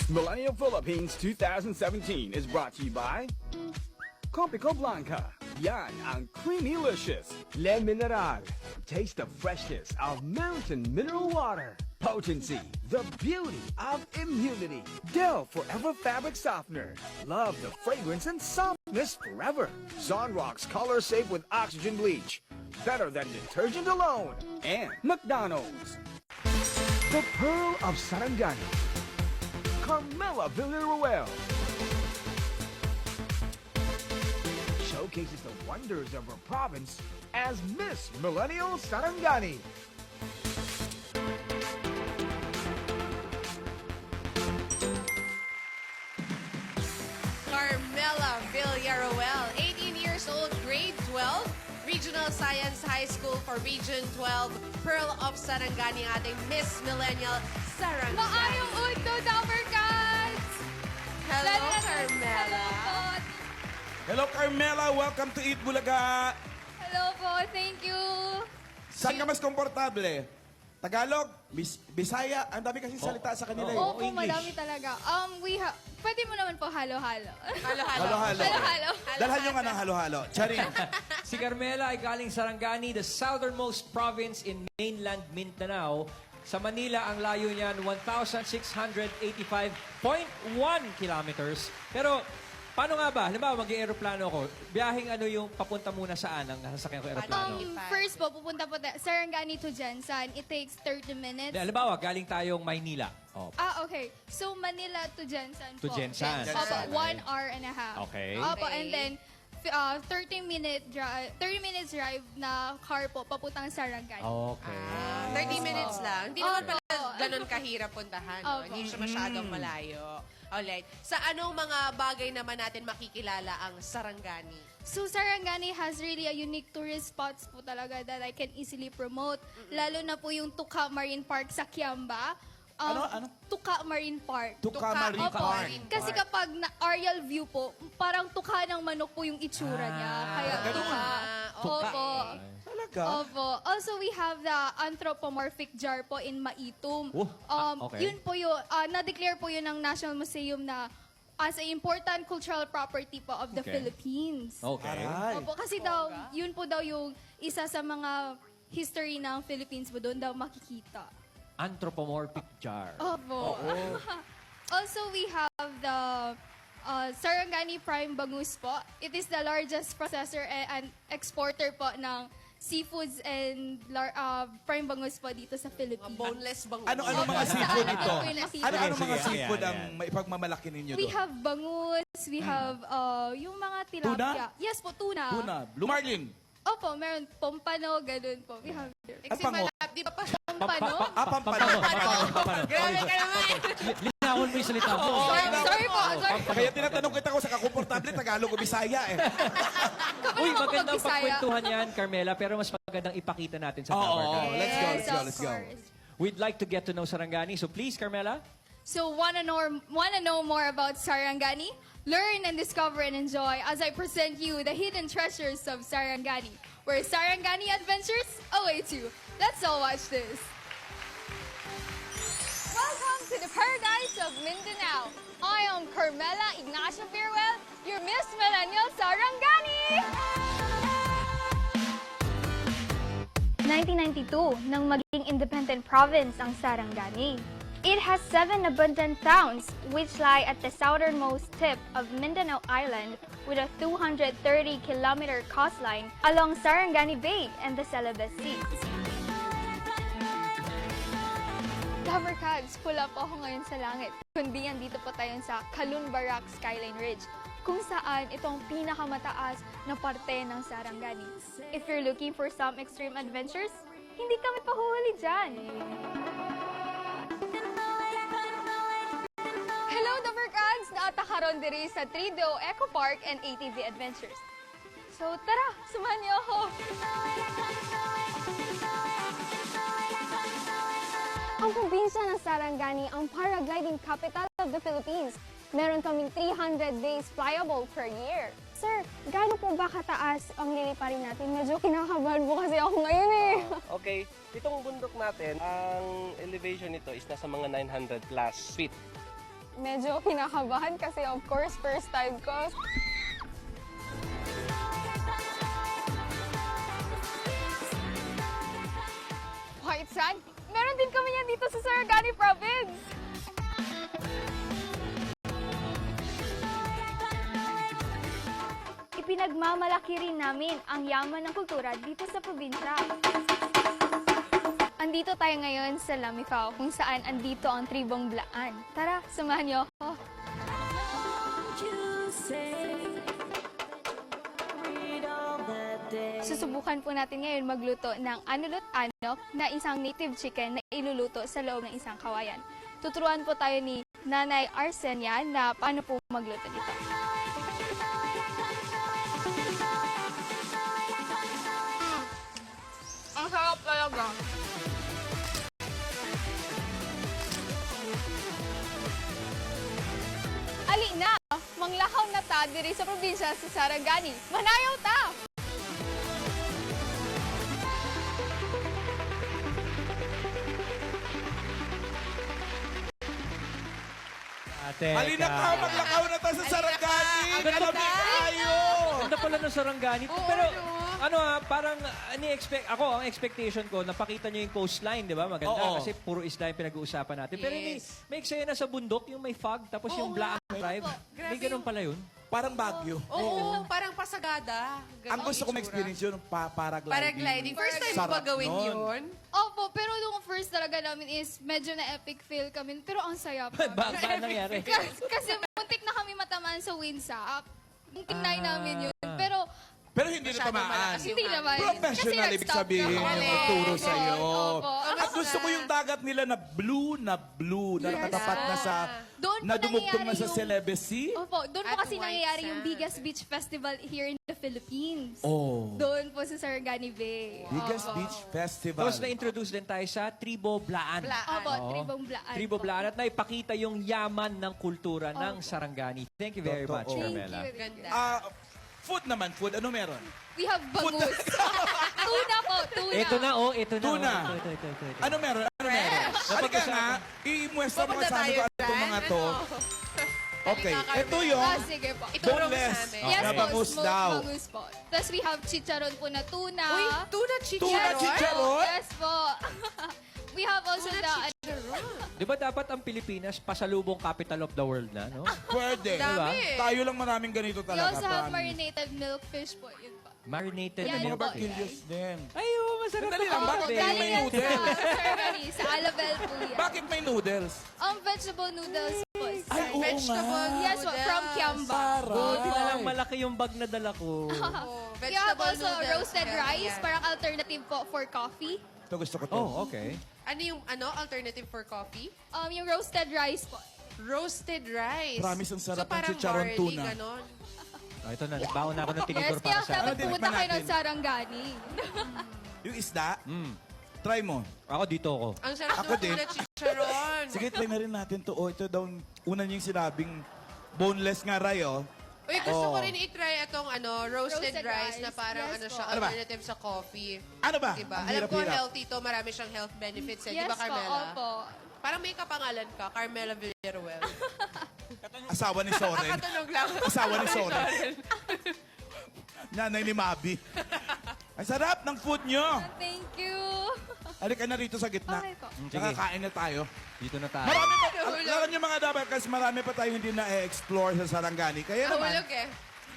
Millennial Philippines 2017 is brought to you by Copico Blanca. Yan ang creamy-licious. Le Mineral. Taste the freshness of mountain mineral water. Potency, the beauty of immunity. Dell Forever Fabric Softener. Love the fragrance and softness forever. Zonrox Color Safe with Oxygen Bleach. Better than detergent alone. And McDonald's. The Pearl of Sarangani. Carmela Villaruel. Showcases the wonders of her province as Miss Millennial Sarangani. Carmela Villaruel, 18 years old, grade 12, Regional Science High School for Region 12, Pearl of Sarangani, ating Miss Millennial Sarangani. Maayong undo, Dapper Cats! Hello, Carmela. Hello po. Hello, Carmela. Welcome to Eat Bulaga. Hello po, thank you. Saan ka mas komportable? Tagalog? Bisaya? Ang dami kasi salita sa kanila. eh. Opo, madami talaga. Pwede mo naman po halo-halo. Halo-halo. Halo-halo. Halo-halo. Dalhan nyo nga ng halo-halo. Charing. Si Carmela ay galing Sarangani, the southernmost province in mainland Mindanao. Sa Manila, ang layo niyan, 1,685.1 kilometers. Pero, paano nga ba? Halimbawa, mag-aeroplano ako. Biyaheng ano yung papunta muna saan ang sasakyan ko aeroplano? First po, pupunta po Sarangani to Jensan. It takes 30 minutes. Halimbawa, galing tayong Maynila. Oh. Okay. So, Manila to Jensan To po. Jensan. Opo, 1 hour and a half. Okay. Opo, Okay. and then 30 minutes drive na car po, papuntang Sarangani. Okay. 30 minutes lang. Hindi naman pala Opo. ganun kahirap puntahan. No? Opo. Hindi siya masyadong malayo. Alright. Sa anong mga bagay naman natin makikilala ang Sarangani? So, Sarangani has really a unique tourist spots po talaga that I can easily promote. Lalo na po yung Tuka Marine Park sa Kiamba. Ano? Tuka Marine Park. Tuka Marine Opo. Park. Kasi kapag aerial view po, parang tuka ng manok po yung itsura niya. Kaya ganun. tuka. Tuka. Opo. Talaga? Opo. Also, we have the anthropomorphic jar po in Maitum. Okay. Yun po yun, na-declare po yun ng National Museum na as an important cultural property po of the Okay. Philippines. Okay. Aray. Opo, kasi daw, yun po daw yung isa sa mga history ng Philippines po doon daw makikita. Anthropomorphic jar. Opo. Also, we have the Sarangani Prime Bangus po. It is the largest processor and exporter po ng seafoods and prime bangus po dito sa Philippines. Boneless bang Ano mga Opo, seafood sa- ito? po yung seafood. Ano mga Sige, seafood ayan, ang maipagmamalaki ninyo We doon? have bangus, we have yung mga tilapia. Tuna? Yes po, tuna. Tuna. Blue marlin. Opo, meron pompano, ganun po. We have pango? Di ba pa? pompano. Pampano. Grabe ka naman. Linawon mo yung salita mo. Sorry po, sorry. Kaya tinatanong kita ko sa kakomportable, Tagalog o Bisaya eh. Uy, ako magandang mag-Bisaya. pagkwentuhan yan, Carmela, pero mas magandang ipakita natin sa Oo, Tower Guide. let's go, Yes, let's go, of let's go. course. We'd like to get to know Sarangani, so please, Carmela. So, wanna know more about Sarangani? Learn and discover and enjoy as I present you the hidden treasures of Sarangani, where Sarangani adventures await you. Let's all watch this. Welcome to the paradise of Mindanao. I am Carmela Ignacio Viruel, your Miss Millennial Sarangani! 1992, nang maging independent province ang Sarangani. It has 7 abundant towns, which lie at the southernmost tip of Mindanao Island with a 230-kilometer coastline along Sarangani Bay and the Celebes Sea. Lovercads, pula po ako ngayon sa langit. Kundi andito po tayo sa Kalunbarak Skyline Ridge, kung saan itong pinakamataas na parte ng Sarangani. If you're looking for some extreme adventures, hindi kami pahuhuli dyan. Hello, Lovercads! Naatakaron diri sa 3DO Eco Park and ATV Adventures. So tara, samahan niyo ako! Ang probinsya ng Sarangani ang paragliding capital of the Philippines. Meron kaming 300 days flyable per year. Sir, gaano po ba kataas ang liliparin natin? Medyo kinakabahan po kasi ako ngayon eh. Okay, itong bundok natin, ang elevation nito is nasa mga 900 plus feet. medyo kinakabahan kasi of course first time ko. White Sand? Meron din kami yan dito sa Sarangani Province. Ipinagmamalaki rin namin ang yaman ng kultura dito sa probinsya. Andito tayo ngayon sa Lamifao kung saan andito ang tribong Blaan. Tara, samahan niyo ako. Susubukan po natin ngayon magluto ng anulot-anok na isang native chicken na iluluto sa loob ng isang kawayan. Tuturuan po tayo ni Nanay Arsenia na paano po magluto dito. Ang sarap talaga. Ali na, manglakaw na ta diri sa probinsya sa Sarangani. Manayaw ta! Halina ka, maglakaw na tayo sa Sarangani. Kalamig tayo. Ganda pala ng Sarangani. Pero, parang, ang expectation ko, napakita nyo yung coastline, di ba? Maganda, Oo. kasi puro isla yung pinag-uusapan natin. Pero may eksena sa bundok, yung may fog, tapos yung Blaan Drive. May ganun pala yun. Parang Baguio. Oo, parang pasagada. Ang gusto kong experience yun, paragliding. Paragliding. First time Sarap ba gawin nun. yun? Opo, pero nung first talaga namin is medyo na epic fail kami. Pero ang saya pa. Ba nangyari? Kasi muntik na kami matamaan sa windsack. Tinay namin yun. Pero Pero hindi na Masyadong tamaan. malakas hindi naman. Professional, Kasi ibig nag-stop sabihin, na yung kami. nagturo Opo, sa'yo. opo. At gusto ko yung dagat nila na blue, na nakatapat na sa, Doon po na dumugtong na nangyayari sa yung- Celebrity. Opo, doon po At kasi White nangyayari yung Sand. biggest beach festival here in the Philippines. Oh. Doon po sa Sarangani Bay. Biggest Opo. Beach Festival. Tapos na-introduce din tayo sa Tribo Blaan. Opo, Oo. Tribong Blaan. Tribo po. Blaan at naipakita yung yaman ng kultura ng Sarangani. Thank you very much, Totoo. Carmela. Ganda. Food naman, food. Ano meron? We have bangus. Tuna po, tuna. Ito na. Tuna. Oh, ito. Ano meron? Ano meron? Halika nga, i-muestra mo Pupunta sa amin tayo kung ano itong dyan. mga to. Okay, Halika, ito Carmela. yung Ah, sige po. Ituro mo boneless sa amin. Yes na po, bangus smoked daw. bangus po. Tapos we have chicharon po na tuna. Uy, tuna chicharon. Tuna chicharon? Yes po. We have also Tuna the... chicharon. Di ba dapat ang Pilipinas pasalubong capital of the world na, no? Pwede. Dami. Tayo lang maraming ganito We talaga. also have promise. marinated milkfish po. Yun po. Marinated Yan na Mga milk. po. barquillos din. Ay, masarap Dali lang, na bakit babe. galing may yan noodles? sa Sarangani, sa Alabel po yan. Bakit may noodles? Vegetable noodles po. Ay, oo Vegetable nga. Yes po, from Kiamba. Buti na lang malaki yung bag na dala ko. Oh, We have vegetable also noodles. roasted Meron rice, yan. parang alternative po for coffee. Ito gusto ko to. Oh, okay. Ano yung alternative for coffee? Yung roasted rice po. Roasted rice. Promise, ang sarap ng parang chicharon barley, tuna. ganon. Oh, ito na, nagbaon na ako ng Yes, tinidor kaya para sa dapat Ano, pumunta tinikman kayo ng natin. Sarangani. Yung isda, try mo. Ako dito ako. Ang sarap Ako ng din. tuna chicharon. Sige, try na rin natin to. Oh, ito daw, una niyong sinabing boneless nga ray, oh. Uy, gusto ko Oh. rin i-try itong roasted Roasted rice rice. na parang Yes siya, po. Ano ba? alternative sa coffee. Ano ba? Diba? Ang Alam ko hirap-hirap. healthy to, marami siyang health benefits. Di Yes ba, po, Carmela? opo. Parang may kapangalan ka, Carmela Villaruel. Asawa ni Soren. Katunog lang. Asawa ni Soren. Nanay ni Mabi. Ang sarap ng food nyo. Thank you. Halika na rito sa gitna. Okay po. Sige. Nakakain na tayo. Dito na tayo. Marami pa, alam nyo mga dapat, kasi marami pa tayo hindi na-explore sa Sarangani. Kaya naman, Nahulog eh.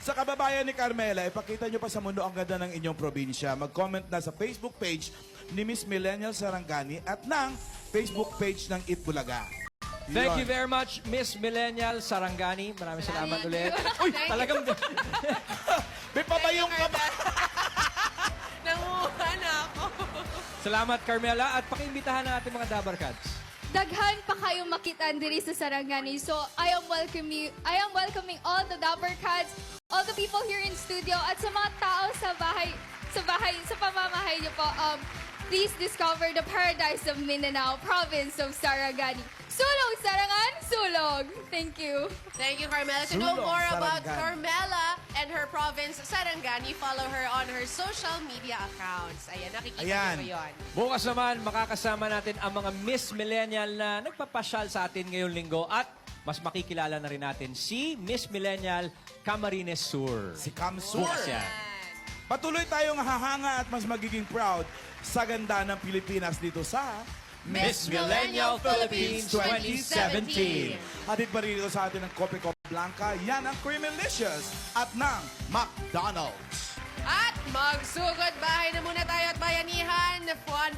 sa kababayan ni Carmela, ipakita nyo pa sa mundo ang ganda ng inyong probinsya. Mag-comment na sa Facebook page ni Miss Millennial Sarangani at ng Facebook page ng Itbulaga. Thank you Yun. very much, Miss Millennial Sarangani. Maraming salamat ulit. Uy, talagang... May pabayong ka ba? Nanguha na ako. Salamat, Carmela. At pakiimbitahan natin mga Dabarkads. Daghan pa kayong makitaan diri sa Sarangani. So, I am welcoming all the Dapper Cats, all the people here in studio, at sa mga tao sa pamamahay niyo po. Please discover the paradise of Mindanao, province of Sarangani. Sulog, Sarangan, sulog! Thank you. Thank you, Carmela. To know Sulong, more about Sarangani. Carmela and her province, Sarangani, follow her on her social media accounts. Ayan, nakikita Ayan. niyo yun. Bukas naman, makakasama natin ang mga Miss Millennial na nagpapasyal sa atin ngayong linggo. At mas makikilala na rin natin si Miss Millennial Camarines Sur. Si Kamsur. Bukas yan. Patuloy tayong hahanga at mas magiging proud sa ganda ng Pilipinas dito sa Miss Millennial Philippines 2017. Hatid pa rin ito sa atin ng Kope Kope Blanca, yan ang Creamylicious at ng McDonald's. At magsugod bahay na muna tayo at bayanihan. Fun